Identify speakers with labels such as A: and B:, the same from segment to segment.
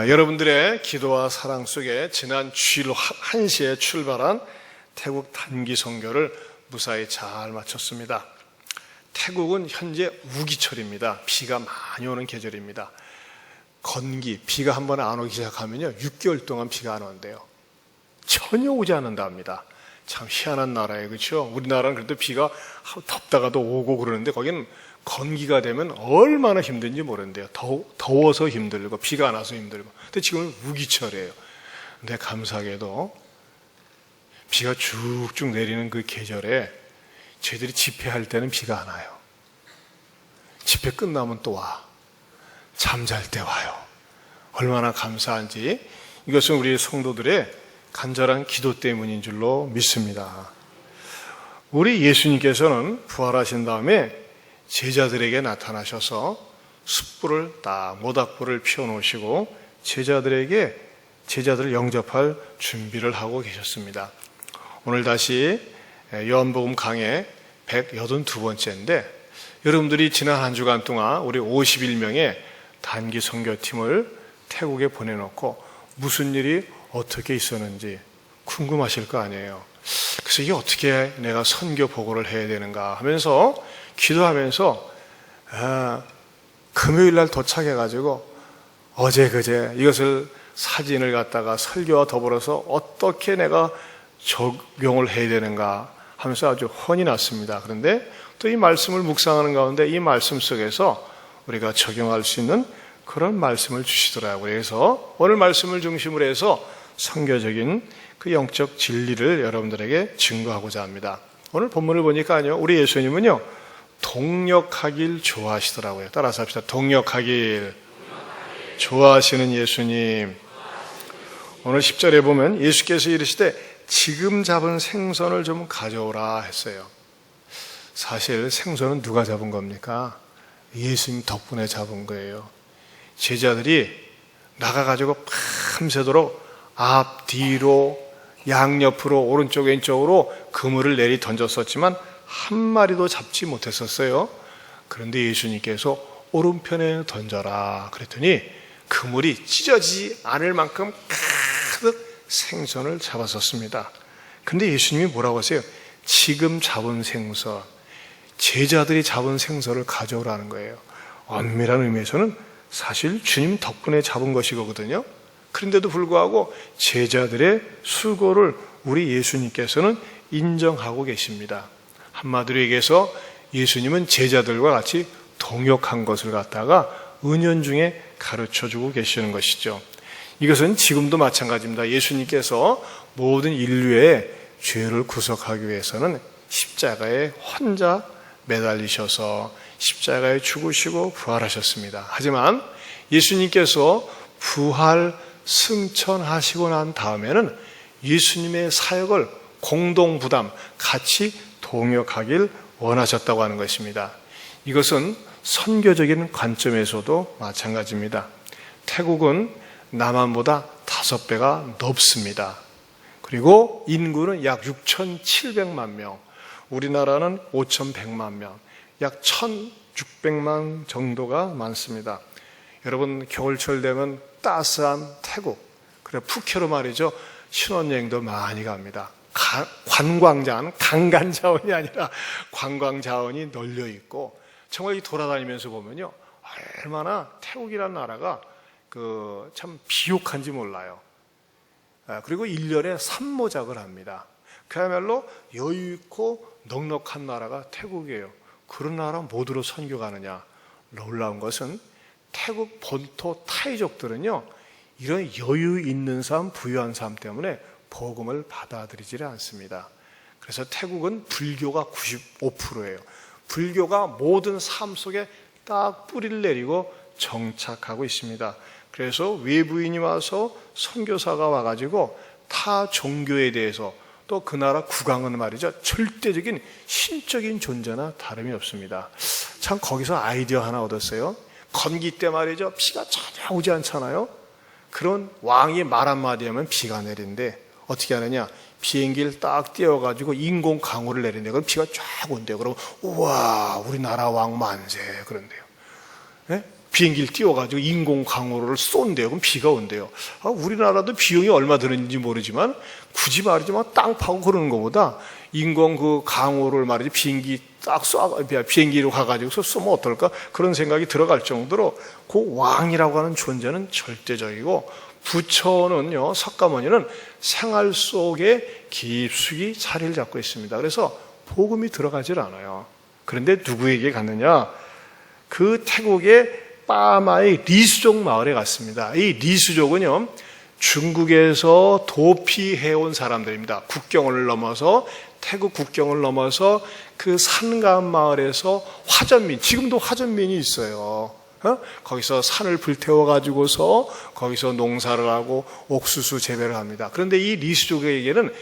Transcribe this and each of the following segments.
A: 여러분들의 기도와 사랑 속에 지난 주일 1시에 출발한 태국 단기 선교를 무사히 잘 마쳤습니다. 태국은 현재 우기철입니다. 비가 많이 오는 계절입니다. 건기, 비가 한 번 안 오기 시작하면요 6개월 동안 비가 안 온대요. 전혀 오지 않는다 합니다. 참 희한한 나라예요, 그렇죠? 우리나라는 그래도 비가 덥다가도 오고 그러는데 거기는 건기가 되면 얼마나 힘든지 모르는데요. 더워서 힘들고 비가 안 와서 힘들고. 근데 지금은 우기철이에요. 근데 감사하게도 비가 쭉쭉 내리는 그 계절에 저희들이 집회할 때는 비가 안 와요. 집회 끝나면 또 와. 잠잘 때 와요. 얼마나 감사한지. 이것은 우리 성도들의 간절한 기도 때문인 줄로 믿습니다. 우리 예수님께서는 부활하신 다음에 제자들에게 나타나셔서 숯불을 딱 모닥불을 피워놓으시고 제자들을 영접할 준비를 하고 계셨습니다. 오늘 다시 요한복음 강해 182번째인데 여러분들이 지난 한 주간 동안 우리 51명의 단기 선교팀을 태국에 보내놓고 무슨 일이 어떻게 있었는지 궁금하실 거 아니에요. 그래서 이게 어떻게 내가 선교 보고를 해야 되는가 하면서 기도하면서 금요일 날 도착해가지고 어제 그제 이것을 사진을 갖다가 설교와 더불어서 어떻게 내가 적용을 해야 되는가 하면서 아주 혼이 났습니다. 그런데 또 이 말씀을 묵상하는 가운데 이 말씀 속에서 우리가 적용할 수 있는 그런 말씀을 주시더라고요. 그래서 오늘 말씀을 중심으로 해서 선교적인 그 영적 진리를 여러분들에게 증거하고자 합니다. 오늘 본문을 보니까요, 우리 예수님은요 동역하길 좋아하시더라고요. 따라서 합시다. 동역하길 좋아하시는 예수님. 오늘 10절에 보면 예수께서 이르시되 지금 잡은 생선을 좀 가져오라 했어요. 사실 생선은 누가 잡은 겁니까? 예수님 덕분에 잡은 거예요. 제자들이 나가가지고 밤새도록 앞, 뒤로, 양옆으로, 오른쪽, 왼쪽으로 그물을 내리 던졌었지만 한 마리도 잡지 못했었어요. 그런데 예수님께서 오른편에 던져라 그랬더니 그물이 찢어지지 않을 만큼 가득 생선을 잡았었습니다. 근데 예수님이 뭐라고 하세요? 지금 잡은 생선, 제자들이 잡은 생선을 가져오라는 거예요. 엄밀한 의미에서는 사실 주님 덕분에 잡은 것이거든요. 그런데도 불구하고 제자들의 수고를 우리 예수님께서는 인정하고 계십니다. 한마디로 얘기해서 예수님은 제자들과 같이 동역한 것을 갖다가 은연중에 가르쳐주고 계시는 것이죠. 이것은 지금도 마찬가지입니다. 예수님께서 모든 인류의 죄를 구속하기 위해서는 십자가에 혼자 매달리셔서 십자가에 죽으시고 부활하셨습니다. 하지만 예수님께서 부활 승천하시고 난 다음에는 예수님의 사역을 공동 부담, 같이 동역하길 원하셨다고 하는 것입니다. 이것은 선교적인 관점에서도 마찬가지입니다. 태국은 남한보다 5배가 넓습니다. 그리고 인구는 약 6,700만 명, 우리나라는 5,100만 명, 약 1,600만 정도가 많습니다. 여러분 겨울철 되면 따스한 태국, 그래 푸켓으로 말이죠, 신혼여행도 많이 갑니다. 관광자원, 강간자원이 아니라 관광자원이 널려 있고 정말 돌아다니면서 보면요 얼마나 태국이라는 나라가 참 비옥한지 몰라요. 그리고 1년에 산모작을 합니다. 그야말로 여유 있고 넉넉한 나라가 태국이에요. 그런 나라 모두로 선교 가느냐? 놀라운 것은 태국 본토 타이족들은요 이런 여유 있는 삶, 부유한 삶 때문에 복음을 받아들이지 않습니다. 그래서 태국은 불교가 95%예요. 불교가 모든 삶 속에 딱 뿌리를 내리고 정착하고 있습니다. 그래서 외부인이 와서 선교사가 와가지고 타 종교에 대해서 또 그 나라 국왕은 말이죠 절대적인 신적인 존재나 다름이 없습니다. 참 거기서 아이디어 하나 얻었어요. 건기 때 말이죠 비가 전혀 오지 않잖아요. 그런 왕이 말 한마디 하면 비가 내린대. 어떻게 하느냐, 비행기를 딱 띄워가지고 인공 강우를 내린대. 그럼 비가 쫙 온대요. 그럼 우와 우리나라 왕 만세 그런대요. 네? 비행기를 띄워가지고 인공 강우로를 쏜대요. 그럼 비가 온대요. 우리나라도 비용이 얼마 드는지 모르지만 굳이 말이지만 땅 파고 그러는 것보다 인공 그 강우를 말이지 비행기로 가가지고 쏘면 어떨까? 그런 생각이 들어갈 정도로 그 왕이라고 하는 존재는 절대적이고 부처는요, 석가모니는 생활 속에 깊숙이 자리를 잡고 있습니다. 그래서 복음이 들어가질 않아요. 그런데 누구에게 갔느냐? 그 태국의 빠마의 리수족 마을에 갔습니다. 이 리수족은요, 중국에서 도피해온 사람들입니다. 국경을 넘어서, 태국 국경을 넘어서 그 산간 마을에서 화전민, 지금도 화전민이 있어요. 거기서 산을 불태워가지고서 거기서 농사를 하고 옥수수 재배를 합니다. 그런데 이 리수족에게는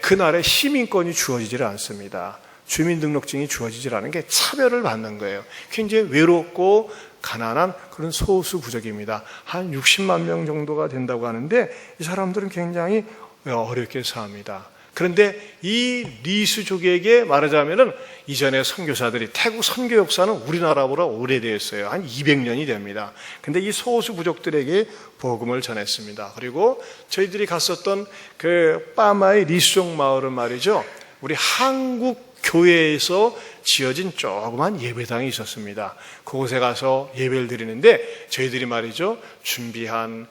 A: 그날의 시민권이 주어지질 않습니다. 주민등록증이 주어지질 않은 게 차별을 받는 거예요. 굉장히 외롭고 가난한 그런 소수 부족입니다. 한 60만 명 정도가 된다고 하는데 이 사람들은 굉장히 어렵게 삽니다. 그런데 이 리수족에게 말하자면은 이전에 선교사들이 태국 선교 역사는 우리나라보다 오래됐어요. 한 200년이 됩니다. 근데 이 소수 부족들에게 복음을 전했습니다. 그리고 저희들이 갔었던 그 빠마의 리수족 마을은 말이죠, 우리 한국 교회에서 지어진 조그만 예배당이 있었습니다. 그곳에 가서 예배를 드리는데 저희들이 말이죠, 준비한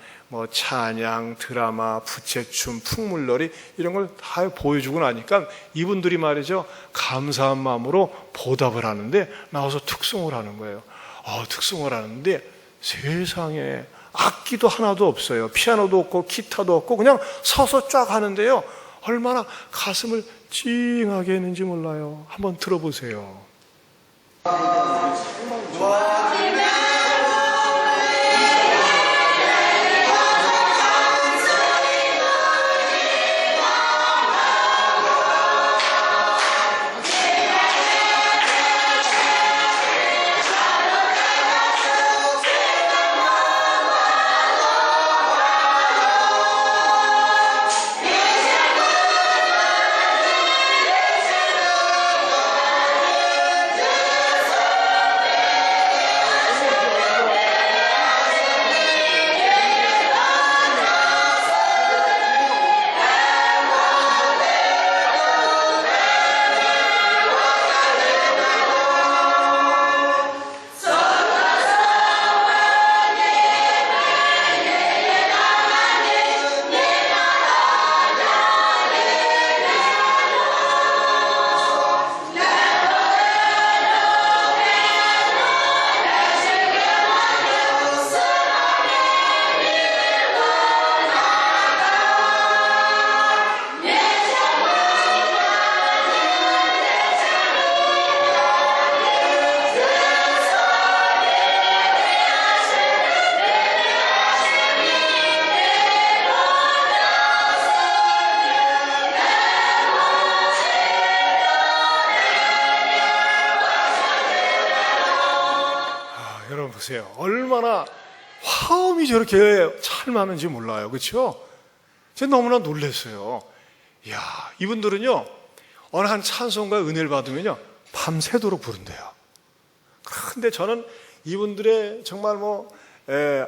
A: 찬양, 드라마, 부채춤, 풍물놀이 이런 걸 다 보여주고 나니까 이분들이 말이죠, 감사한 마음으로 보답을 하는데 나와서 특송을 하는 거예요. 특송을 하는데 세상에 악기도 하나도 없어요. 피아노도 없고 기타도 없고 그냥 서서 쫙 하는데요, 얼마나 가슴을 찡하게 했는지 몰라요. 한번 들어보세요. 여러분 보세요. 얼마나 화음이 저렇게 잘 맞는지 몰라요. 그렇죠? 제가 너무나 놀랐어요. 이야, 이분들은요, 어느 한 찬송가 은혜를 받으면요, 밤새도록 부른대요. 그런데 저는 이분들의 정말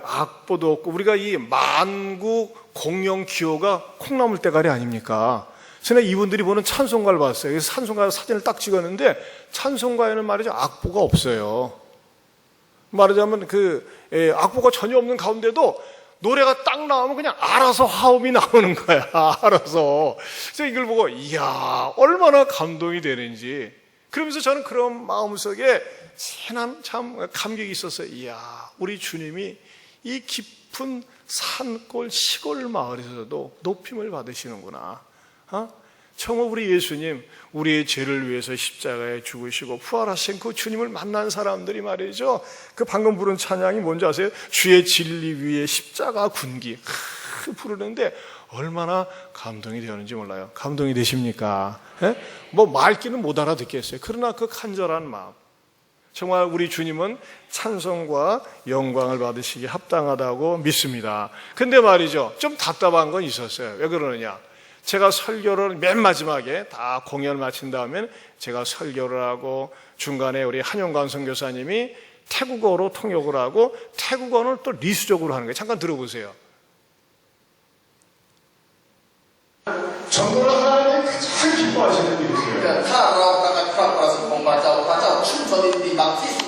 A: 악보도 없고, 우리가 이 만국 공영 기호가 콩나물 대가리 아닙니까? 전에 이분들이 보는 찬송가를 봤어요. 그래서 찬송가 사진을 딱 찍었는데, 찬송가에는 말이죠, 악보가 없어요. 말하자면 악보가 전혀 없는 가운데도 노래가 딱 나오면 그냥 알아서 화음이 나오는 거야. 알아서. 그래서 이걸 보고 이야, 얼마나 감동이 되는지. 그러면서 저는 그런 마음속에 참 감격이 있었어요. 이야, 우리 주님이 이 깊은 산골 시골 마을에서도 높임을 받으시는구나. 정말 우리 예수님, 우리의 죄를 위해서 십자가에 죽으시고 부활하신 그 주님을 만난 사람들이 말이죠, 그 방금 부른 찬양이 뭔지 아세요? 주의 진리 위에 십자가 군기 부르는데 얼마나 감동이 되었는지 몰라요. 감동이 되십니까? 말귀는 못 알아듣겠어요. 그러나 그 간절한 마음, 정말 우리 주님은 찬송과 영광을 받으시기에 합당하다고 믿습니다. 근데 말이죠, 좀 답답한 건 있었어요. 왜 그러느냐? 제가 설교를 맨 마지막에 다 공연을 마친 다음에 제가 설교를 하고 중간에 우리 한용관 선교사님이 태국어로 통역을 하고 태국어는 또 리수족으로 하는 거예요. 잠깐 들어보세요. 전도를 하나님이 가장 기뻐하시는 일이세요.
B: ถ้าเรากำลังครอบครองสิ่งของพระเจ้าพระเจ้าชื่นชมยินดีมากที่สุด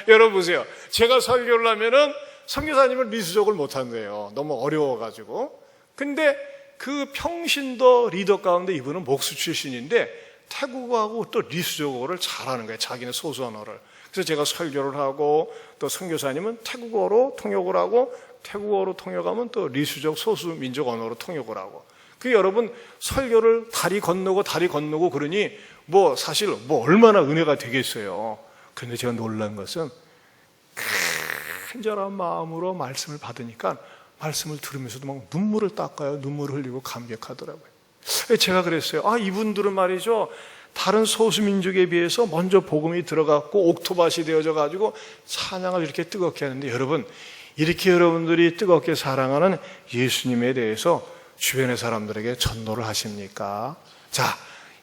A: 여러분 보세요. 제가 설교를 하면은 선교사님은 리수족을 못한대요. 너무 어려워가지고. 근데 그 평신도 리더 가운데 이분은 목수 출신인데 태국어하고 또 리수족어를 잘하는 거예요. 자기는 소수 언어를. 그래서 제가 설교를 하고 또 선교사님은 태국어로 통역을 하고 태국어로 통역하면 또 리수족 소수민족 언어로 통역을 하고. 그 여러분 설교를 다리 건너고 그러니 뭐 사실 뭐 얼마나 은혜가 되겠어요. 그런데 제가 놀란 것은 간절한 마음으로 말씀을 받으니까 말씀을 들으면서도 막 눈물을 닦아요. 눈물을 흘리고 감격하더라고요. 제가 그랬어요. 이분들은 말이죠. 다른 소수민족에 비해서 먼저 복음이 들어갔고 옥토밭이 되어져 가지고 찬양을 이렇게 뜨겁게 하는데 여러분 이렇게 여러분들이 뜨겁게 사랑하는 예수님에 대해서 주변의 사람들에게 전도를 하십니까? 자,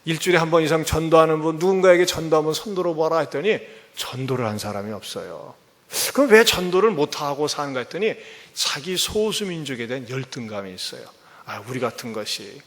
A: 일주일에 한 번 이상 전도하는 분 누군가에게 전도하면 손 들어봐라 했더니 전도를 한 사람이 없어요. 그럼 왜 전도를 못하고 사는가 했더니 자기 소수민족에 대한 열등감이 있어요. 우리 같은 것이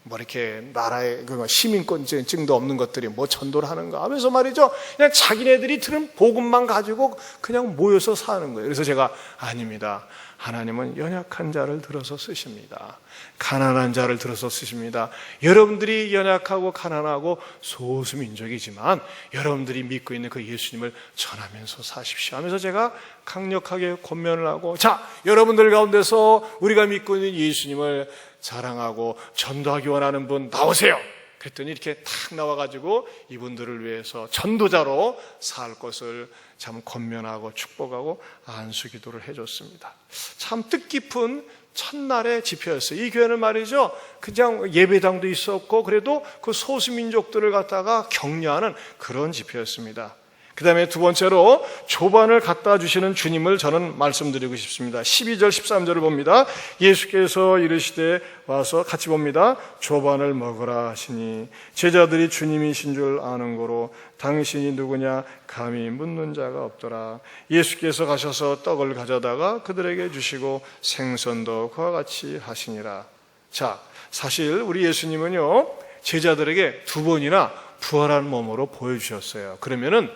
A: 뭐 이렇게 나라의 시민권증도 없는 것들이 뭐 전도를 하는가 하면서 말이죠. 그냥 자기네들이 들은 복음만 가지고 그냥 모여서 사는 거예요. 그래서 제가 아닙니다. 하나님은 연약한 자를 들어서 쓰십니다. 가난한 자를 들어서 쓰십니다. 여러분들이 연약하고 가난하고 소수민족이지만 여러분들이 믿고 있는 그 예수님을 전하면서 사십시오 하면서 제가 강력하게 권면을 하고 자, 여러분들 가운데서 우리가 믿고 있는 예수님을 자랑하고 전도하기 원하는 분 나오세요. 그랬더니 이렇게 탁 나와가지고 이분들을 위해서 전도자로 살 것을 참 권면하고 축복하고 안수기도를 해줬습니다. 참 뜻깊은 첫날의 집회였어요. 이 교회는 말이죠. 그냥 예배당도 있었고 그래도 그 소수민족들을 갖다가 격려하는 그런 집회였습니다. 그 다음에 두 번째로 조반을 갖다 주시는 주님을 저는 말씀드리고 싶습니다. 12절 13절을 봅니다. 예수께서 이르시되 와서 같이 봅니다. 조반을 먹으라 하시니 제자들이 주님이신 줄 아는 고로 당신이 누구냐 감히 묻는 자가 없더라. 예수께서 가셔서 떡을 가져다가 그들에게 주시고 생선도 그와 같이 하시니라. 자, 사실 우리 예수님은요 제자들에게 두 번이나 부활한 몸으로 보여주셨어요. 그러면은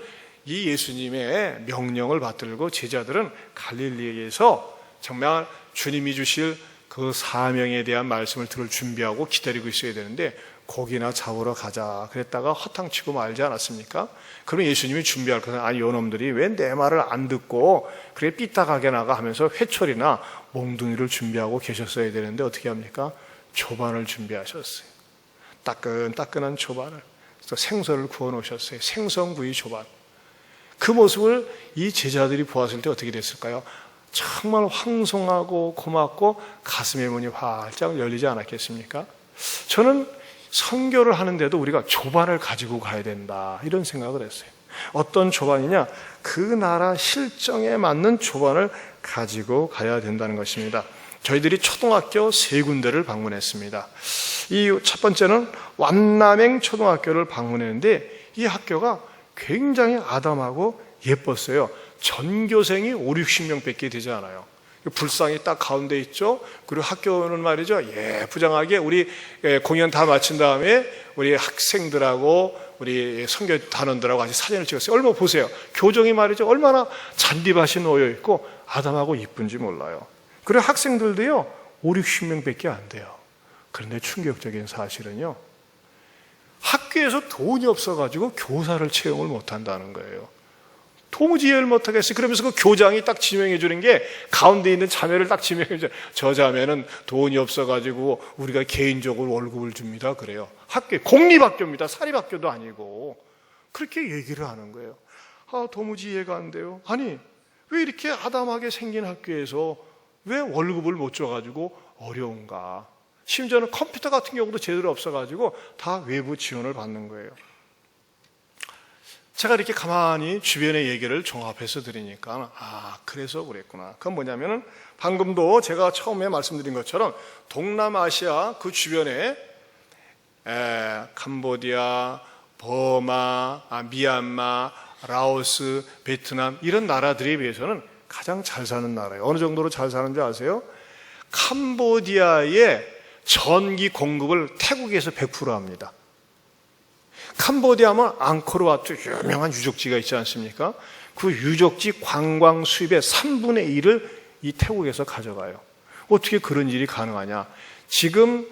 A: 이 예수님의 명령을 받들고 제자들은 갈릴리에서 정말 주님이 주실 그 사명에 대한 말씀을 들을 준비하고 기다리고 있어야 되는데 고기나 잡으러 가자 그랬다가 허탕치고 말지 않았습니까? 그럼 예수님이 준비할 것은 요놈들이 왜 내 말을 안 듣고 그래 삐딱하게 나가 하면서 회초리나 몽둥이를 준비하고 계셨어야 되는데 어떻게 합니까? 조반을 준비하셨어요. 따끈따끈한 조반을 또 생선을 구워 놓으셨어요. 생선구이 조반. 그 모습을 이 제자들이 보았을 때 어떻게 됐을까요? 정말 황송하고 고맙고 가슴의 문이 활짝 열리지 않았겠습니까? 저는 선교를 하는데도 우리가 조반을 가지고 가야 된다 이런 생각을 했어요. 어떤 조반이냐? 그 나라 실정에 맞는 조반을 가지고 가야 된다는 것입니다. 저희들이 초등학교 3군데를 방문했습니다. 이 첫 번째는 완남행 초등학교를 방문했는데 이 학교가 굉장히 아담하고 예뻤어요. 전교생이 5, 60명밖에 되지 않아요. 불상이 딱 가운데 있죠. 그리고 학교는 말이죠. 예쁘장하게 우리 공연 다 마친 다음에 우리 학생들하고 우리 선교 단원들하고 같이 사진을 찍었어요. 얼마 보세요. 교정이 말이죠. 얼마나 잔디밭이 놓여 있고 아담하고 이쁜지 몰라요. 그리고 학생들도요. 5, 60명밖에 안 돼요. 그런데 충격적인 사실은요. 학교에서 돈이 없어가지고 교사를 채용을 못한다는 거예요. 도무지 이해를 못하겠어요. 그러면서 그 교장이 딱 지명해 주는 게 가운데 있는 자매를 딱 지명해 줘요. 저 자매는 돈이 없어가지고 우리가 개인적으로 월급을 줍니다. 그래요. 학교, 공립학교입니다. 사립학교도 아니고. 그렇게 얘기를 하는 거예요. 도무지 이해가 안 돼요. 아니, 왜 이렇게 아담하게 생긴 학교에서 왜 월급을 못 줘가지고 어려운가? 심지어는 컴퓨터 같은 경우도 제대로 없어가지고 다 외부 지원을 받는 거예요. 제가 이렇게 가만히 주변의 얘기를 종합해서 드리니까 그래서 그랬구나. 그건 뭐냐면은 방금도 제가 처음에 말씀드린 것처럼 동남아시아 그 주변에 캄보디아, 버마, 미얀마, 라오스, 베트남 이런 나라들에 비해서는 가장 잘 사는 나라예요. 어느 정도로 잘 사는 줄 아세요? 캄보디아의 전기 공급을 태국에서 100% 합니다. 캄보디아 하면 앙코르와트 유명한 유적지가 있지 않습니까? 그 유적지 관광 수입의 3분의 1을 이 태국에서 가져가요. 어떻게 그런 일이 가능하냐? 지금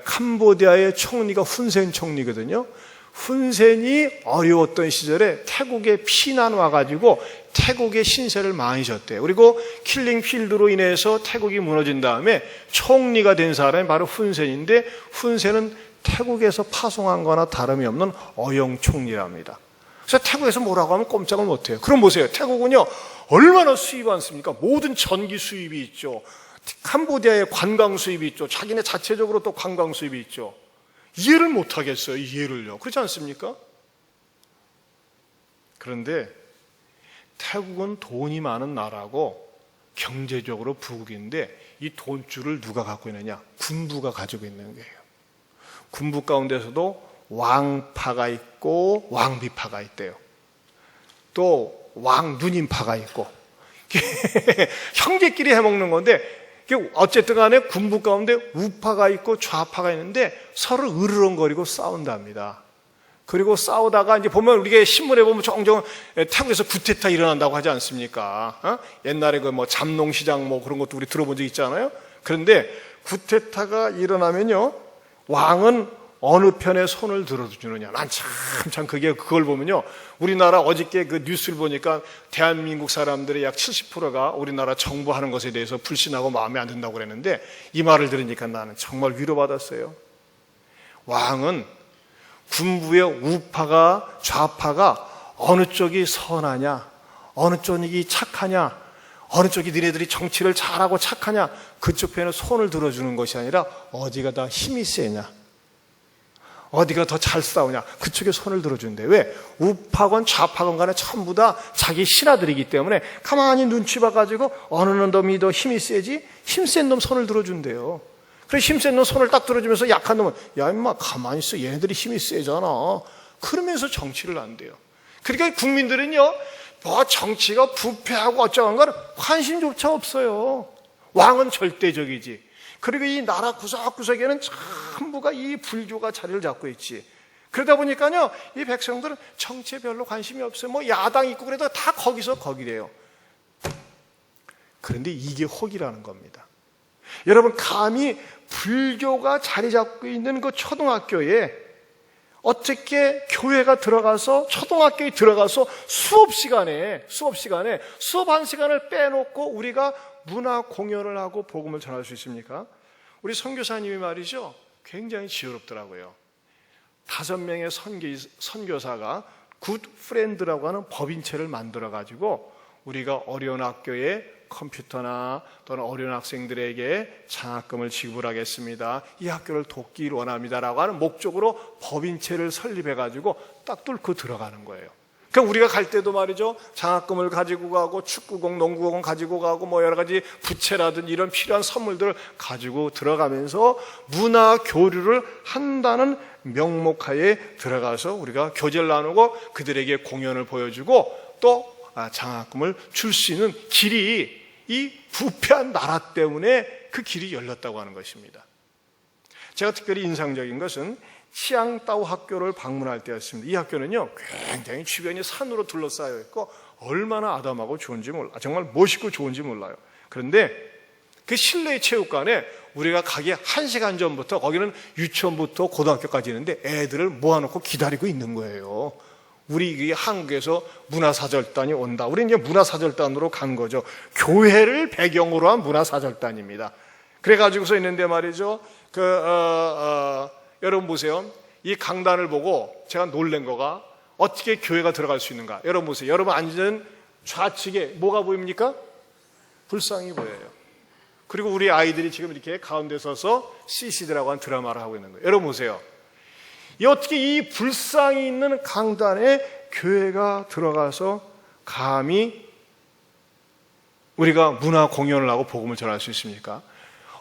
A: 캄보디아의 총리가 훈센 총리거든요. 훈센이 어려웠던 시절에 태국에 피난 와가지고 태국의 신세를 많이 졌대요. 그리고 킬링필드로 인해서 태국이 무너진 다음에 총리가 된 사람이 바로 훈센인데, 훈센은 태국에서 파송한 거나 다름이 없는 어영 총리랍니다. 그래서 태국에서 뭐라고 하면 꼼짝을 못해요. 그럼 보세요. 태국은요, 얼마나 수입이 많습니까? 모든 전기 수입이 있죠. 캄보디아의 관광 수입이 있죠. 자기네 자체적으로 또 관광 수입이 있죠. 이해를 못하겠어요. 이해를요. 그렇지 않습니까? 그런데 태국은 돈이 많은 나라고 경제적으로 부국인데, 이 돈줄을 누가 갖고 있느냐? 군부가 가지고 있는 거예요. 군부 가운데서도 왕파가 있고 왕비파가 있대요. 또 왕누님파가 있고 형제끼리 해먹는 건데, 어쨌든 간에 군부 가운데 우파가 있고 좌파가 있는데 서로 으르렁거리고 싸운답니다. 그리고 싸우다가 이제 보면 우리가 신문에 보면 종종 태국에서 구테타 일어난다고 하지 않습니까? 옛날에 그 뭐 잠농시장 뭐 그런 것도 우리 들어본 적 있잖아요. 그런데 구테타가 일어나면요, 왕은 어느 편에 손을 들어주느냐. 난 참 그걸 보면요, 우리나라 어저께 그 뉴스를 보니까 대한민국 사람들의 약 70%가 우리나라 정부하는 것에 대해서 불신하고 마음에 안 든다고 그랬는데, 이 말을 들으니까 나는 정말 위로받았어요. 왕은 군부의 우파가 좌파가 어느 쪽이 선하냐, 어느 쪽이 착하냐, 어느 쪽이 니네들이 정치를 잘하고 착하냐, 그쪽 편에 손을 들어주는 것이 아니라 어디가 더 힘이 세냐, 어디가 더 잘 싸우냐, 그쪽에 손을 들어준대. 왜? 우파건 좌파건 간에 전부 다 자기 신하들이기 때문에 가만히 눈치 봐가지고 어느 놈이 더 힘이 세지? 힘센 놈 손을 들어준대요. 그래서 힘센 놈 손을 딱 들어주면서 약한 놈은, 야 임마 가만히 있어, 얘네들이 힘이 세잖아, 그러면서 정치를 안 돼요. 그러니까 국민들은요, 뭐 정치가 부패하고 어쩌고 건 관심조차 없어요. 왕은 절대적이지. 그리고 이 나라 구석구석에는 전부가 이 불교가 자리를 잡고 있지. 그러다 보니까요, 이 백성들은 정치에 별로 관심이 없어요. 뭐 야당 있고 그래도 다 거기서 거기래요. 그런데 이게 혹이라는 겁니다. 여러분, 감히 불교가 자리 잡고 있는 그 초등학교에 어떻게 교회가 들어가서, 초등학교에 들어가서 수업 시간에 수업 한 시간을 빼놓고 우리가 문화 공연을 하고 복음을 전할 수 있습니까? 우리 선교사님이 말이죠, 굉장히 지혜롭더라고요. 5명의 선교사가 굿 프렌드라고 하는 법인체를 만들어 가지고 우리가 어려운 학교에 컴퓨터나 또는 어려운 학생들에게 장학금을 지불하겠습니다, 이 학교를 돕기를 원합니다라고 하는 목적으로 법인체를 설립해 가지고 딱 뚫고 들어가는 거예요. 그러니까 우리가 갈 때도 말이죠, 장학금을 가지고 가고 축구공, 농구공 가지고 가고 뭐 여러 가지 부채라든지 이런 필요한 선물들을 가지고 들어가면서 문화 교류를 한다는 명목하에 들어가서 우리가 교제를 나누고 그들에게 공연을 보여주고 또 장학금을 줄 수 있는 길이, 이 부패한 나라 때문에 그 길이 열렸다고 하는 것입니다. 제가 특별히 인상적인 것은 치앙따오 학교를 방문할 때였습니다. 이 학교는요, 굉장히 주변이 산으로 둘러싸여 있고 얼마나 아담하고 좋은지 몰라요. 정말 멋있고 좋은지 몰라요. 그런데 그 실내 체육관에 우리가 가기 1시간 전부터, 거기는 유치원부터 고등학교까지 있는데 애들을 모아놓고 기다리고 있는 거예요. 우리 한국에서 문화사절단이 온다. 우리는 이제 문화사절단으로 간 거죠. 교회를 배경으로 한 문화사절단입니다. 그래가지고서 있는데 말이죠, 여러분 보세요. 이 강단을 보고 제가 놀란 거가 어떻게 교회가 들어갈 수 있는가. 여러분 보세요. 여러분 앉은 좌측에 뭐가 보입니까? 불상이 보여요. 그리고 우리 아이들이 지금 이렇게 가운데 서서 CCD라고 하는 드라마를 하고 있는 거예요. 여러분 보세요. 어떻게 이 불상이 있는 강단에 교회가 들어가서 감히 우리가 문화 공연을 하고 복음을 전할 수 있습니까?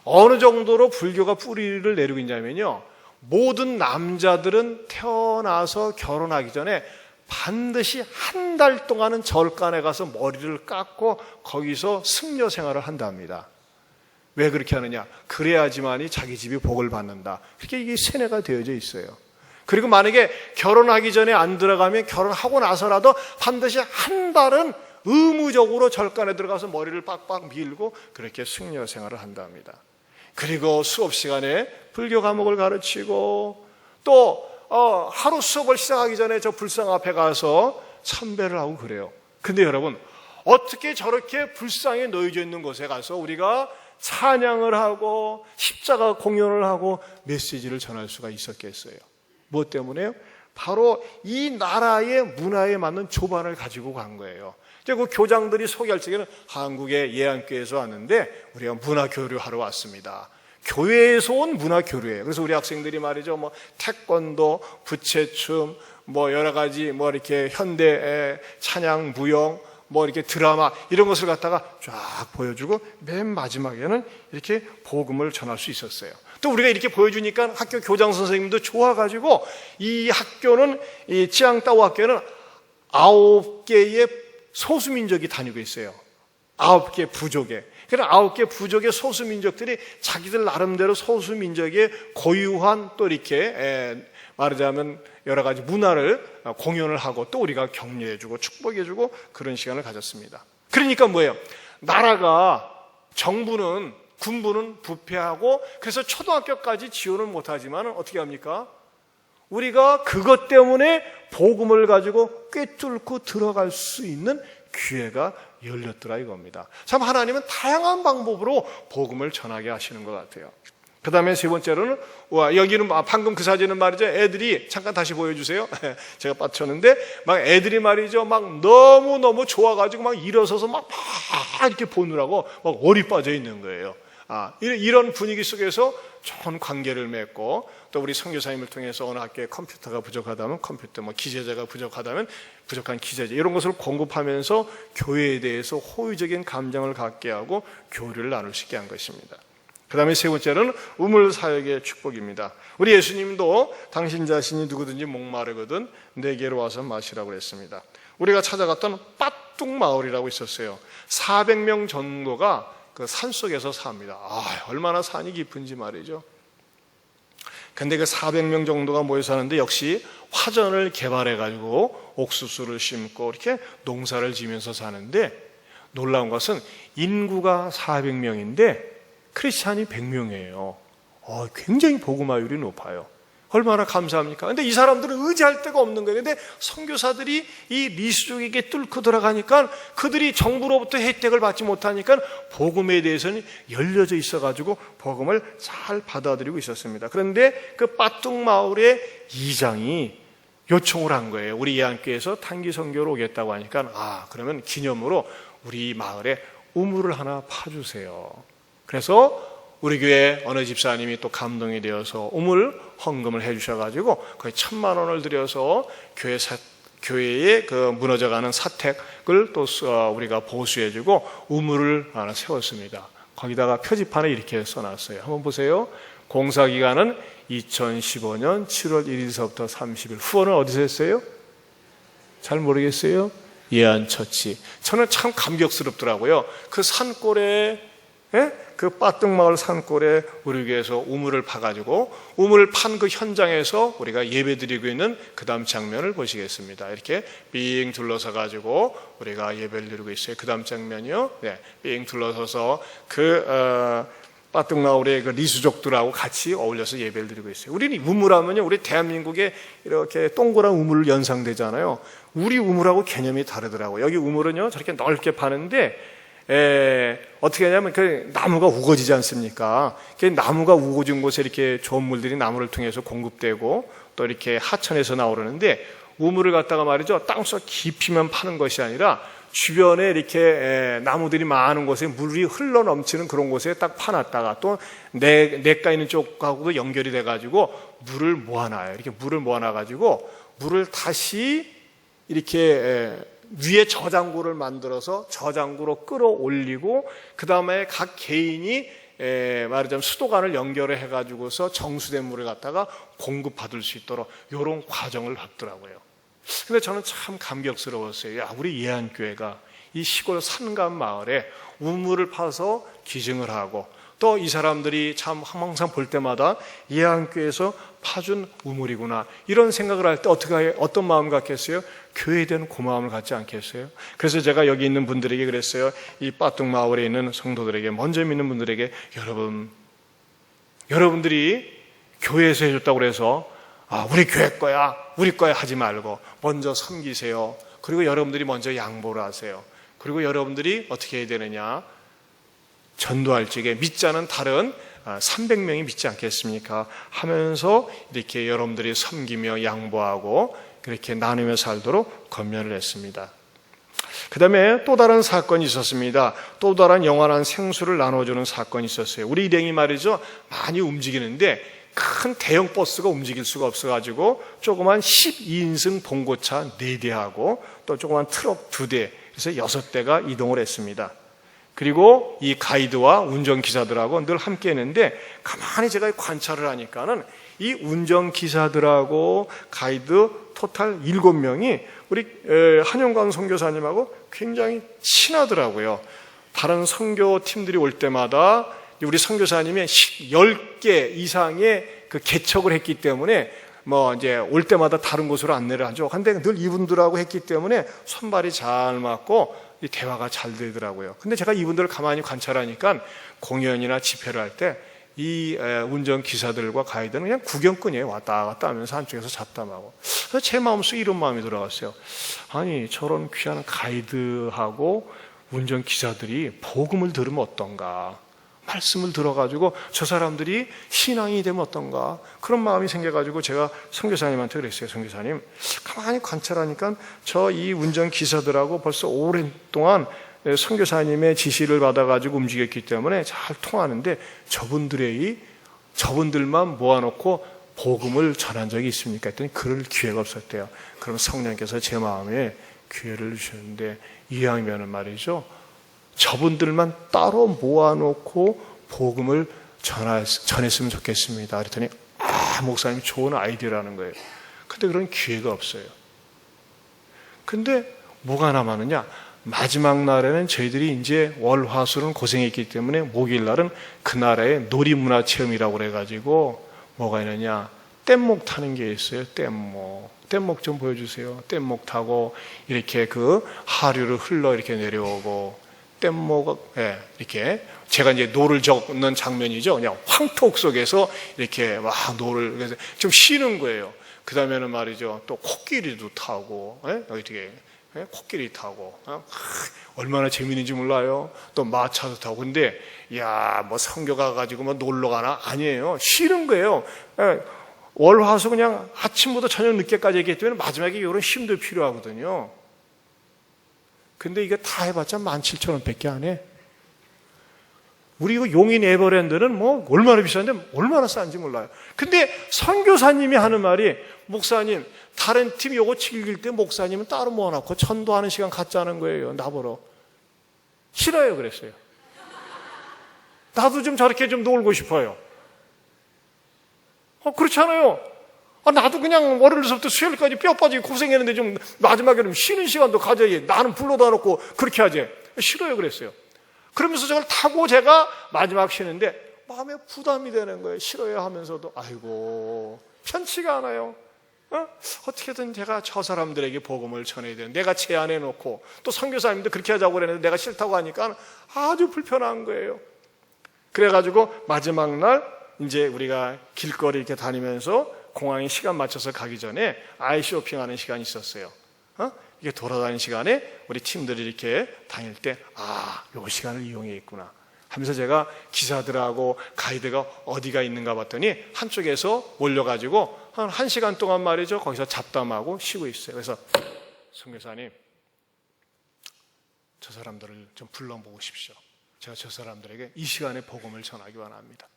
A: 어느 정도로 불교가 뿌리를 내리고 있냐면요, 모든 남자들은 태어나서 결혼하기 전에 반드시 한 달 동안은 절간에 가서 머리를 깎고 거기서 승려 생활을 한답니다. 왜 그렇게 하느냐? 그래야지만이 자기 집이 복을 받는다. 그렇게 이게 세뇌가 되어져 있어요. 그리고 만약에 결혼하기 전에 안 들어가면 결혼하고 나서라도 반드시 한 달은 의무적으로 절간에 들어가서 머리를 빡빡 밀고 그렇게 승려 생활을 한답니다. 그리고 수업 시간에 불교 과목을 가르치고 또 하루 수업을 시작하기 전에 저 불상 앞에 가서 참배를 하고 그래요. 근데 여러분, 어떻게 저렇게 불상에 놓여져 있는 곳에 가서 우리가 찬양을 하고 십자가 공연을 하고 메시지를 전할 수가 있었겠어요? 무엇 때문에요? 바로 이 나라의 문화에 맞는 조반을 가지고 간 거예요. 그 교장들이 소개할 적에는 한국의 예안교회에서 왔는데 우리가 문화교류하러 왔습니다. 교회에서 온 문화교류예요. 그래서 우리 학생들이 말이죠, 태권도, 부채춤, 여러 가지 이렇게 현대 찬양, 무용, 이렇게 드라마 이런 것을 갖다가 쫙 보여주고 맨 마지막에는 이렇게 복음을 전할 수 있었어요. 또 우리가 이렇게 보여주니까 학교 교장 선생님도 좋아가지고 이 학교는 이 찌앙따오 학교는 9개의 소수민족이 다니고 있어요. 9개 부족에. 그런 9개 부족의 소수민족들이 자기들 나름대로 소수민족의 고유한 또 이렇게 말하자면 여러 가지 문화를 공연을 하고 또 우리가 격려해주고 축복해주고 그런 시간을 가졌습니다. 그러니까 뭐예요? 나라가 정부는 군부는 부패하고 그래서 초등학교까지 지원을 못하지만 어떻게 합니까? 우리가 그것 때문에 복음을 가지고 꿰뚫고 들어갈 수 있는 기회가 열렸더라 이겁니다. 참 하나님은 다양한 방법으로 복음을 전하게 하시는 것 같아요. 그 다음에 세 번째로는 여기는 방금 그 사진은 말이죠, 애들이 잠깐 다시 보여주세요. 제가 빠쳤는데 막 애들이 말이죠, 막 너무너무 좋아가지고 막 일어서서 막 이렇게 보느라고 막 얼이 빠져 있는 거예요. 이런 분위기 속에서 좋은 관계를 맺고 또 우리 선교사님을 통해서 어느 학교에 컴퓨터가 부족하다면 컴퓨터, 기재자가 부족하다면 부족한 기재자 이런 것을 공급하면서 교회에 대해서 호의적인 감정을 갖게 하고 교류를 나눌 수 있게 한 것입니다. 그 다음에 세 번째는 우물사역의 축복입니다. 우리 예수님도 당신 자신이 누구든지 목마르거든 내게로 와서 마시라고 했습니다. 우리가 찾아갔던 빠뚱마을이라고 있었어요. 400명 정도가 그 산속에서 삽니다. 얼마나 산이 깊은지 말이죠. 근데 그 400명 정도가 모여 사는데 역시 화전을 개발해가지고 옥수수를 심고 이렇게 농사를 지면서 사는데 놀라운 것은 인구가 400명인데 크리스찬이 100명이에요. 굉장히 복음화율이 높아요. 얼마나 감사합니까? 근데 이 사람들은 의지할 데가 없는 거예요. 근데 선교사들이 이 리수족에게 뚫고 들어가니까 그들이 정부로부터 혜택을 받지 못하니까 복음에 대해서는 열려져 있어가지고 복음을 잘 받아들이고 있었습니다. 그런데 그 빠뚱마을의 이장이 요청을 한 거예요. 우리 예안교회에서 단기 선교로 오겠다고 하니까 그러면 기념으로 우리 마을에 우물을 하나 파주세요. 그래서 우리 교회 어느 집사님이 또 감동이 되어서 우물 헌금을 해주셔가지고 거의 1,000만 원을 들여서 교회의 그 무너져가는 사택을 또 우리가 보수해주고 우물을 하나 세웠습니다. 거기다가 표지판에 이렇게 써놨어요. 한번 보세요. 공사 기간은 2015년 7월 1일서부터 30일. 후원은 어디서 했어요? 잘 모르겠어요. 예안처치. 저는 참 감격스럽더라고요. 그 산골에 그 빠뚱마을 산골에 우리 교회에서 우물을 파가지고 우물을 판 그 현장에서 우리가 예배드리고 있는 그 다음 장면을 보시겠습니다. 이렇게 삥 둘러서 가지고 우리가 예배를 드리고 있어요. 그 다음 장면이요. 삥 둘러서서 빠뚱마을의 그 리수족들하고 같이 어울려서 예배를 드리고 있어요. 우리는 우물하면요, 우리 대한민국에 이렇게 동그란 우물 연상되잖아요. 우리 우물하고 개념이 다르더라고요. 여기 우물은요 저렇게 넓게 파는데 어떻게 하냐면 그 나무가 우거지지 않습니까? 그 나무가 우거진 곳에 이렇게 좋은 물들이 나무를 통해서 공급되고 또 이렇게 하천에서 나오려는데 우물을 갖다가 말이죠, 땅속 깊이만 파는 것이 아니라 주변에 이렇게 나무들이 많은 곳에 물이 흘러 넘치는 그런 곳에 딱 파놨다가 또 냇가 있는 쪽하고도 연결이 돼가지고 물을 모아놔요. 이렇게 물을 모아놔가지고 물을 다시 이렇게 위에 저장고를 만들어서 저장고로 끌어올리고 그 다음에 각 개인이 말하자면 수도관을 연결을 해가지고서 정수된 물을 갖다가 공급받을 수 있도록 이런 과정을 밟더라고요. 근데 저는 참 감격스러웠어요. 야, 우리 예안교회가 이 시골 산간 마을에 우물을 파서 기증을 하고 또 이 사람들이 참 항상 볼 때마다 예안교회에서 파준 우물이구나 이런 생각을 할 때 어떤 마음 갖겠어요? 교회에 대한 고마움을 갖지 않겠어요? 그래서 제가 여기 있는 분들에게 그랬어요. 이 빠뚱 마을에 있는 성도들에게, 먼저 믿는 분들에게, 여러분들이 교회에서 해줬다고 그래서 우리 교회 거야, 우리 거야 하지 말고 먼저 섬기세요. 그리고 여러분들이 먼저 양보를 하세요. 그리고 여러분들이 어떻게 해야 되느냐? 전도할 적에 믿지 않은 다른 300명이 믿지 않겠습니까? 하면서 이렇게 여러분들이 섬기며 양보하고 그렇게 나누며 살도록 권면을 했습니다. 그 다음에 또 다른 사건이 있었습니다. 또 다른 영원한 생수를 나눠주는 사건이 있었어요. 우리 일행이 말이죠, 많이 움직이는데 큰 대형 버스가 움직일 수가 없어가지고 조그만 12인승 봉고차 4대하고 또 조그만 트럭 2대, 그래서 6대가 이동을 했습니다. 그리고 이 가이드와 운전기사들하고 늘 함께 했는데 가만히 제가 관찰을 하니까는 이 운전기사들하고 가이드 토탈 7명이 우리 한영광 선교사님하고 굉장히 친하더라고요. 다른 선교팀들이 올 때마다 우리 선교사님이 10개 이상의 그 개척을 했기 때문에 이제 올 때마다 다른 곳으로 안내를 하죠. 근데 늘 이분들하고 했기 때문에 손발이 잘 맞고 이 대화가 잘 되더라고요. 근데 제가 이분들을 가만히 관찰하니까 공연이나 집회를 할 때 이 운전기사들과 가이드는 그냥 구경꾼이에요. 왔다 갔다 하면서 한쪽에서 잡담하고. 그래서 제 마음속에 이런 마음이 들어갔어요. 아니, 저런 귀한 가이드하고 운전기사들이 복음을 들으면 어떤가? 말씀을 들어가지고 저 사람들이 신앙이 되면 어떤가? 그런 마음이 생겨가지고 제가 선교사님한테 그랬어요. 선교사님, 가만히 관찰하니까 저 이 운전기사들하고 벌써 오랜 동안 선교사님의 지시를 받아가지고 움직였기 때문에 잘 통하는데 저분들만 모아놓고 복음을 전한 적이 있습니까? 했더니 그럴 기회가 없었대요. 그럼 성령께서 제 마음에 기회를 주셨는데 이왕이면은 말이죠, 저분들만 따로 모아놓고 복음을 전했으면 좋겠습니다. 그랬더니 목사님 좋은 아이디어라는 거예요. 근데 그런 기회가 없어요. 근데 뭐가 남았느냐? 마지막 날에는 저희들이 이제 월화수는 고생했기 때문에 목요일 날은 그 나라의 놀이문화 체험이라고 그래가지고 뭐가 있느냐? 뗏목 타는 게 있어요. 뗏목 좀 보여주세요. 뗏목 타고 이렇게 그 하류를 흘러 이렇게 내려오고 뗏목, 이렇게 제가 이제 노를 적는 장면이죠. 그냥 황토 속에서 이렇게 막 노를, 그래서 좀 쉬는 거예요. 그 다음에는 말이죠, 또 코끼리도 타고, 어떻게 코끼리 타고, 얼마나 재미있는지 몰라요. 또 마차도 타고. 근데 뭐 선교 가가지고 뭐 놀러 가나? 아니에요. 쉬는 거예요. 월화수 그냥 아침부터 저녁 늦게까지 했기 때문에 마지막에 이런 힘도 필요하거든요. 근데 이게 다 해봤자 17,000원밖에 안 해. 우리 이거 용인 에버랜드는 뭐 얼마나 비싼데 얼마나 싼지 몰라요. 근데 선교사님이 하는 말이, 목사님, 다른 팀 요거 즐길 때 목사님은 따로 모아놓고 전도하는 시간 갖자는 거예요. 나보러. 싫어요. 그랬어요. 나도 좀 저렇게 좀 놀고 싶어요. 그렇잖아요. 나도 그냥 월요일부터 수요일까지 뼈 빠지게 고생했는데 좀 마지막에 좀 쉬는 시간도 가져야지. 나는 불러다 놓고 그렇게 하지. 싫어요. 그랬어요. 그러면서 저걸 타고 제가 마지막 쉬는데 마음에 부담이 되는 거예요. 싫어요 하면서도. 아이고, 편치가 않아요. 어떻게든 제가 저 사람들에게 복음을 전해야 되는, 내가 제안해 놓고 또 선교사님도 그렇게 하자고 그랬는데 내가 싫다고 하니까 아주 불편한 거예요. 그래가지고 마지막 날 이제 우리가 길거리 이렇게 다니면서 공항에 시간 맞춰서 가기 전에 아이 쇼핑하는 시간이 있었어요. 이게 돌아다니는 시간에 우리 팀들이 이렇게 다닐 때, 요 시간을 이용해 있구나 하면서 제가 기사들하고 가이드가 어디가 있는가 봤더니 한쪽에서 몰려가지고 한 1시간 동안 말이죠, 거기서 잡담하고 쉬고 있어요. 그래서 선교사님, 저 사람들을 좀 불러보고 싶시오. 제가 저 사람들에게 이 시간에 복음을 전하기 원합니다.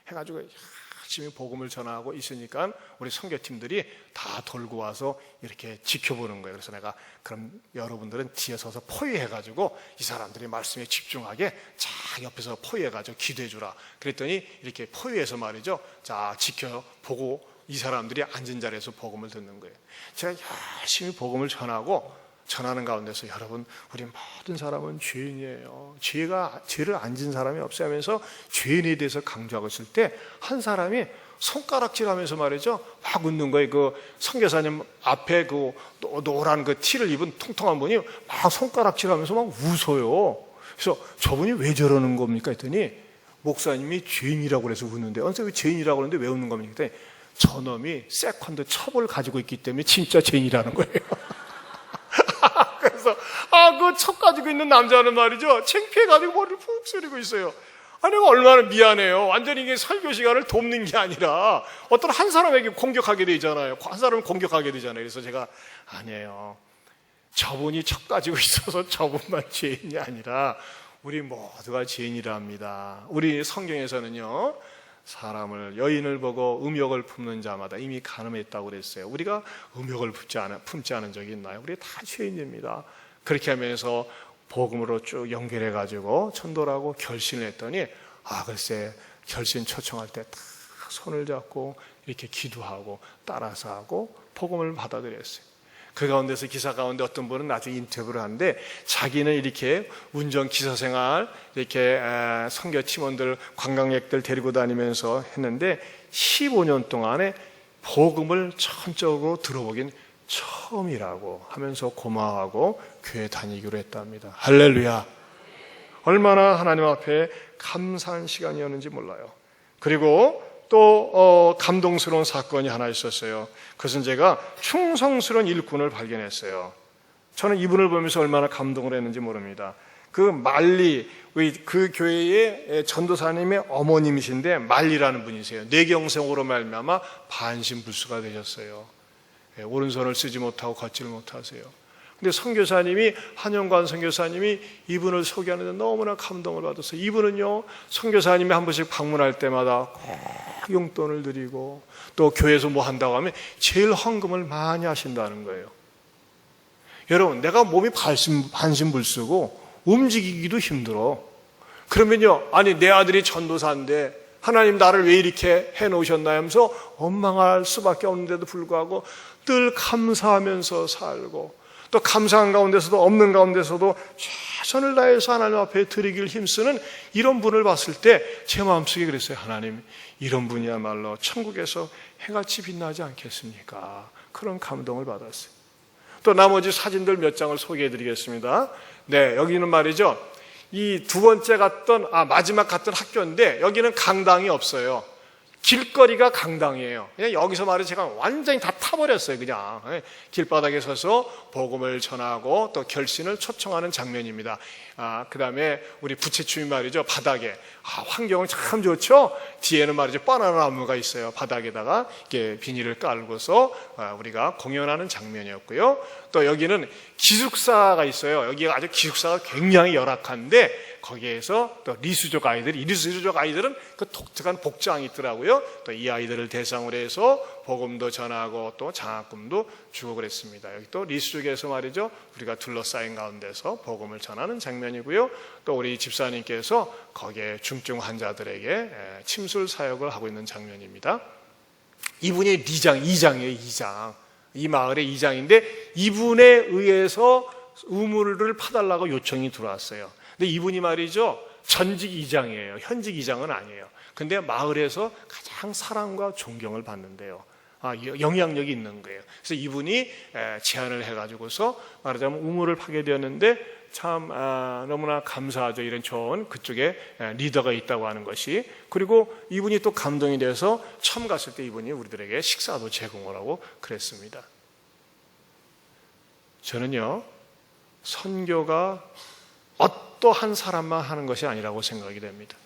A: 해가지고 열심히 복음을 전하고 있으니까 우리 선교팀들이 다 돌고 와서 이렇게 지켜보는 거예요. 그래서 내가 그럼 여러분들은 뒤에 서서 포위해가지고 이 사람들이 말씀에 집중하게 자 옆에서 포위해가지고 기도해 주라. 그랬더니 이렇게 포위해서 말이죠. 자 지켜보고 이 사람들이 앉은 자리에서 복음을 듣는 거예요. 제가 열심히 복음을 전하는 가운데서 여러분 우리 모든 사람은 죄인이에요. 죄를 안 진 사람이 없어요 하면서 죄인에 대해서 강조하고 있을 때 한 사람이 손가락질하면서 말이죠 막 웃는 거예요. 그 선교사님 앞에 그 노란 그 티를 입은 통통한 분이 막 손가락질하면서 막 웃어요. 그래서 저분이 왜 저러는 겁니까 했더니 목사님이 죄인이라고 그래서 웃는데 언제 왜 죄인이라고 그러는데 왜 웃는 겁니까 했더니 저놈이 세컨드 첩을 가지고 있기 때문에 진짜 죄인이라는 거예요. 그래서 그 첩 가지고 있는 남자는 말이죠 창피해가지고 머리를 푹 숙이고 있어요. 아니 얼마나 미안해요. 완전히 이게 설교 시간을 돕는 게 아니라 어떤 한 사람에게 공격하게 되잖아요. 한 사람을 공격하게 되잖아요. 그래서 제가 아니에요. 저분이 첩 가지고 있어서 저분만 죄인이 아니라 우리 모두가 죄인이랍니다. 우리 성경에서는요 사람을 여인을 보고 음욕을 품는 자마다 이미 간음했다고 그랬어요. 우리가 음욕을 품지 않은 적이 있나요? 우리 다 죄인입니다. 그렇게 하면서 복음으로 쭉 연결해 가지고 전도하고 결신을 했더니 글쎄 결신 초청할 때 다 손을 잡고 이렇게 기도하고 따라서 하고 복음을 받아들였어요. 그 가운데서 기사 가운데 어떤 분은 나중에 인터뷰를 하는데 자기는 이렇게 운전 기사 생활 이렇게 선교 팀원들 관광객들 데리고 다니면서 했는데 15년 동안에 복음을 처음적으로 들어보긴 처음이라고 하면서 고마워하고 교회 다니기로 했답니다. 할렐루야. 얼마나 하나님 앞에 감사한 시간이었는지 몰라요. 그리고 또 감동스러운 사건이 하나 있었어요. 그것은 제가 충성스러운 일꾼을 발견했어요. 저는 이분을 보면서 얼마나 감동을 했는지 모릅니다. 그 말리, 그 교회의 전도사님의 어머님이신데 말리라는 분이세요. 뇌경색으로 말미암아 반신불수가 되셨어요. 오른손을 쓰지 못하고 걷지를 못하세요. 근데 선교사님이 한영관 선교사님이 이분을 소개하는데 너무나 감동을 받았어요. 이분은요 선교사님이 한 번씩 방문할 때마다 꼭 용돈을 드리고 또 교회에서 뭐 한다고 하면 제일 헌금을 많이 하신다는 거예요. 여러분 내가 몸이 반신불수고 움직이기도 힘들어. 그러면요 아니 내 아들이 전도사인데 하나님 나를 왜 이렇게 해놓으셨나 하면서 원망할 수밖에 없는데도 불구하고 늘 감사하면서 살고 또 감사한 가운데서도 없는 가운데서도 최선을 다해서 하나님 앞에 드리길 힘쓰는 이런 분을 봤을 때 제 마음속에 그랬어요. 하나님 이런 분이야말로 천국에서 해같이 빛나지 않겠습니까? 그런 감동을 받았어요. 또 나머지 사진들 몇 장을 소개해 드리겠습니다. 네, 여기는 말이죠 이 두 번째 마지막 갔던 학교인데 여기는 강당이 없어요. 길거리가 강당이에요. 그냥 여기서 말이죠 제가 완전히 다 타버렸어요. 그냥 길바닥에 서서 복음을 전하고 또 결신을 초청하는 장면입니다. 그 다음에 우리 부채춤이 말이죠 바닥에 환경은 참 좋죠. 뒤에는 말이죠 바나나 나무가 있어요. 바닥에다가 이렇게 비닐을 깔고서 우리가 공연하는 장면이었고요. 또 여기는 기숙사가 있어요. 여기가 아주 기숙사가 굉장히 열악한데 거기에서 또 리수족 아이들은 그 독특한 복장이 있더라고요. 또 이 아이들을 대상으로 해서 복음도 전하고 또 장학금도 주고 그랬습니다. 여기 또 리수족에서 말이죠 우리가 둘러싸인 가운데서 복음을 전하는 장면이고요. 또 우리 집사님께서 거기에 중증 환자들에게 침술 사역을 하고 있는 장면입니다. 이분이 이장이에요. 이 마을의 이장인데 이분에 의해서 우물을 파달라고 요청이 들어왔어요. 근데 이분이 말이죠 전직 이장이에요. 현직 이장은 아니에요. 근데 마을에서 가장 사랑과 존경을 받는데요. 영향력이 있는 거예요. 그래서 이분이 제안을 해가지고서 말하자면 우물을 파게 되었는데 참 너무나 감사하죠. 이런 좋은 그쪽에 리더가 있다고 하는 것이. 그리고 이분이 또 감동이 돼서 처음 갔을 때 이분이 우리들에게 식사도 제공을 하고 그랬습니다. 저는요 선교가 어떠한 사람만 하는 것이 아니라고 생각이 됩니다.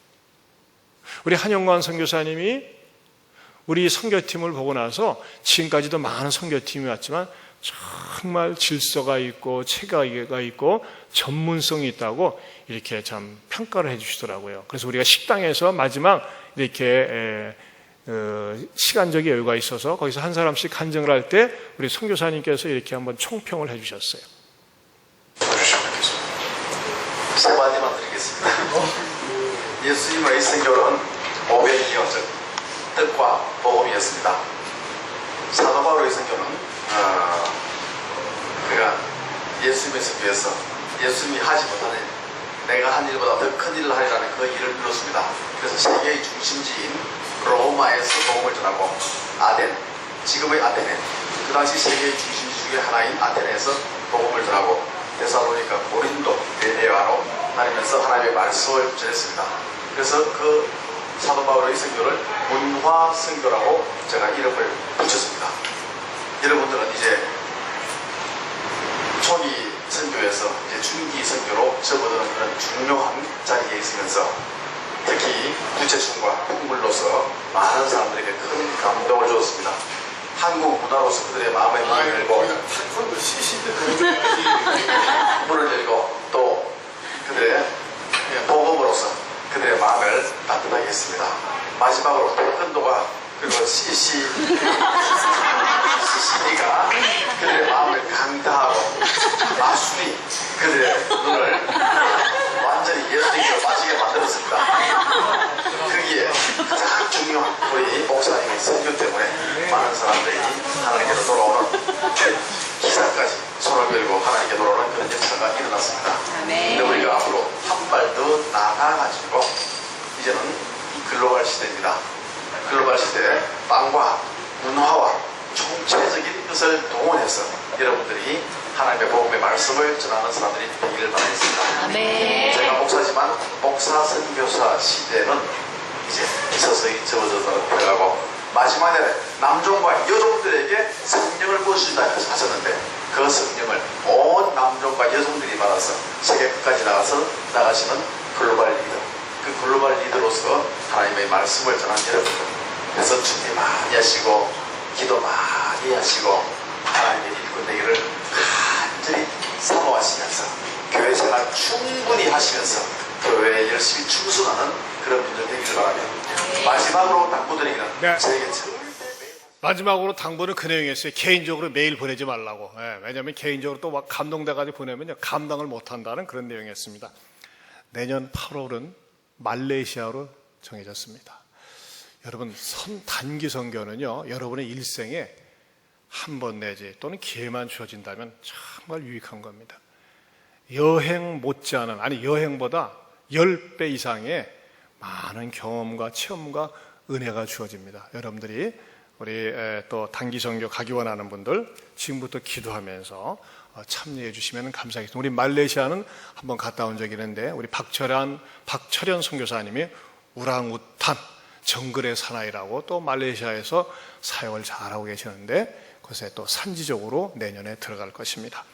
A: 우리 한영관 선교사님이 우리 선교팀을 보고 나서 지금까지도 많은 선교팀이 왔지만 정말 질서가 있고 체계가 있고 전문성이 있다고 이렇게 참 평가를 해 주시더라고요. 그래서 우리가 식당에서 마지막 이렇게 시간적인 여유가 있어서 거기서 한 사람씩 간증을 할 때 우리 선교사님께서 이렇게 한번 총평을 해주셨어요.
C: 세 마디만 드리겠습니다. 예수님의 선교는 오병이어 즉 뜻과 복음이었습니다. 사도 바울의 선교는 그가 예수님의 선교에서 예수님이 하지 못하는 내가 한 일보다 더 큰 일을 하리라는 그 일을 이뤘습니다. 그래서 세계의 중심지인 로마에서 복음을 전하고 아덴, 지금의 아테네, 그 당시 세계의 중심지 중에 하나인 아테네에서 복음을 전하고 데살로니가, 고린도, 베레아로 다니면서 하나님의 말씀을 전했습니다. 그래서 그 사도 바울의 선교를 문화 선교라고 제가 이름을 붙였습니다. 여러분들은 이제 초기 선교에서 이제 중기 선교로 접어드는 그런 중요한 자리에 있으면서 특히 부채춤과 풍물로서 많은 사람들에게 큰 감동을 주었습니다. 한국 문화로서 그들의 마음의 문을 열고 문을 열고 또 그들의 복음으로서 그들의 마음을 따뜻하게 했습니다. 마지막으로 태권도가 그리고 CCD가 그들의 마음을 강타하고 마술이 그들의 눈을 완전히 예수님께로 빠지게 만들었습니다. 거기에 가장 중요한 우리 목사님의 선교 때문에 많은 사람들이 하나님께로 돌아오는 기사까지 손을 걸고 하나님께 돌아오는 그런 역사가 일어났습니다. 근데 우리가 앞으로 한 발 더 나아가가지고 이제는 글로벌 시대입니다. 글로벌 시대에 빵과 문화와 총체적인 것을 동원해서 여러분들이 하나님의 복음의 말씀을 전하는 사람들이 되기를 바라겠습니다. 제가 목사지만 목사 선교사 시대는 이제 서서히 접어들어 들어가고 마지막에 남종과 여종들에게 성령을 부어주신다 해서 하셨는데 그 성령을 온 남종과 여종들이 받아서 세계 끝까지 나가시는 글로벌 리더, 그 글로벌 리더로서 하나님의 말씀을 전한 여러분들, 그래서 준비 많이 하시고 기도 많이 하시고 하나님의 일꾼 되기를 간절히 사모하시면서 교회 생활 충분히 하시면서 교회에 열심히 충성하는 그런 분들 되기를 바라며 마지막으로 당부드리기는
A: 네.
C: 저에게 절대
A: 마지막으로 당부는 그 내용이었어요. 개인적으로 메일 보내지 말라고. 왜냐하면 개인적으로 또 막 감동돼가지고 보내면 감당을 못한다는 그런 내용이었습니다. 내년 8월은 말레이시아로 정해졌습니다. 여러분, 단기 선교는요, 여러분의 일생에 한 번 내지 또는 기회만 주어진다면 정말 유익한 겁니다. 여행 못지않은, 아니 여행보다 10배 이상의 많은 경험과 체험과 은혜가 주어집니다. 여러분들이 우리 또 단기 선교 가기 원하는 분들 지금부터 기도하면서 참여해 주시면 감사하겠습니다. 우리 말레이시아는 한번 갔다 온 적이 있는데 우리 박철현 선교사님이 우랑우탄 정글의 사나이라고 또 말레이시아에서 사역을 잘하고 계시는데 그것에 또 산지적으로 내년에 들어갈 것입니다.